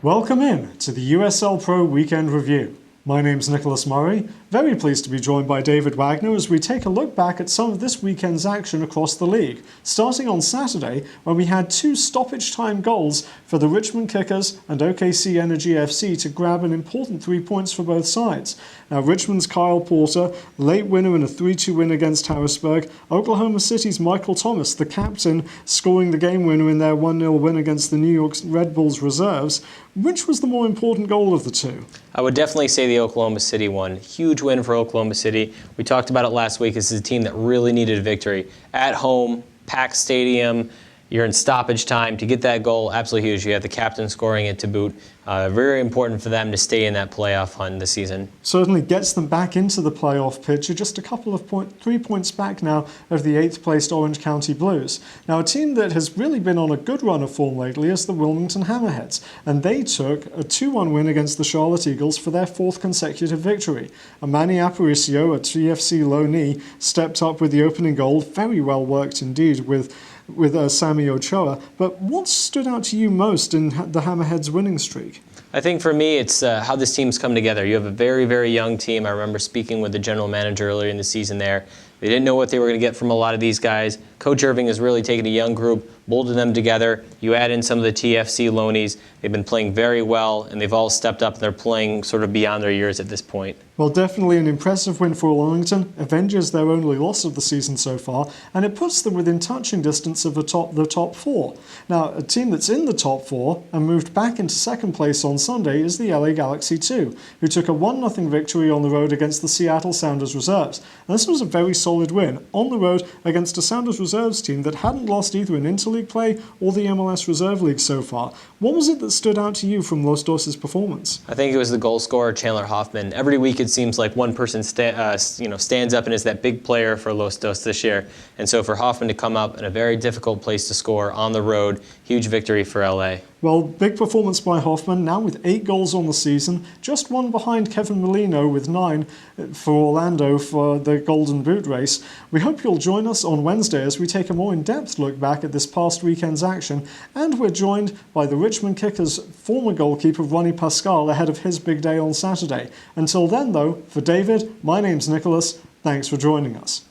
Welcome in to the USL Pro Weekend Review. My name's Nicholas Murray, very pleased to be joined by David Wagner as we take a look back at some of this weekend's action across the league, starting on Saturday when we had two stoppage time goals for the Richmond Kickers and OKC Energy FC to grab an important 3 points for both sides. Now Richmond's Kyle Porter, late winner in a 3-2 win against Harrisburg, Oklahoma City's Michael Thomas, the captain, scoring the game winner in their 1-0 win against the New York Red Bulls reserves. Which was the more important goal of the two? I would definitely say the Oklahoma City one. Huge win for Oklahoma City. We talked about it last week. This is a team that really needed a victory. At home, packed stadium, you're in stoppage time. To get that goal, absolutely huge. You have the captain scoring it to boot. Very important for them to stay in that playoff hunt this season. Certainly gets them back into the playoff picture, just a couple of 3 points back now of the 8th placed Orange County Blues. Now a team that has really been on a good run of form lately is the Wilmington Hammerheads, and they took a 2-1 win against the Charlotte Eagles for their 4th consecutive victory. Manny Aparicio, a TFC loanee, stepped up with the opening goal, very well worked indeed with Sammy Ochoa. But what stood out to you most in the Hammerheads' winning streak? I think for me, it's how this team's come together. You have a very, very young team. I remember speaking with the general manager earlier in the season there. They didn't know what they were going to get from a lot of these guys. Coach Irving has really taken a young group, molded them together. You add in some of the TFC loanees. They've been playing very well, and they've all stepped up, and they're playing sort of beyond their years at this point. Well, definitely an impressive win for Wilmington, avenges their only loss of the season so far, and it puts them within touching distance of the top four. Now, a team that's in the top four and moved back into second place on Sunday is the LA Galaxy 2, who took a 1-0 victory on the road against the Seattle Sounders reserves. And this was a very solid win on the road against a Sounders reserves team that hadn't lost either in interleague play or the MLS Reserve League so far. What was it that stood out to you from Los Dos' performance? I think it was the goal scorer, Chandler Hoffman. Every week it seems like one person stands up and is that big player for Los Dos this year. And so for Hoffman to come up in a very difficult place to score on the road, huge victory for LA. Well, big performance by Hoffman, now with 8 goals on the season, just one behind Kevin Molino with 9 for Orlando for the Golden Boot race. We hope you'll join us on Wednesday as we take a more in-depth look back at this past weekend's action, and we're joined by the Richmond Kickers' former goalkeeper Ronnie Pascal ahead of his big day on Saturday. Until then though, for David, my name's Nicholas, thanks for joining us.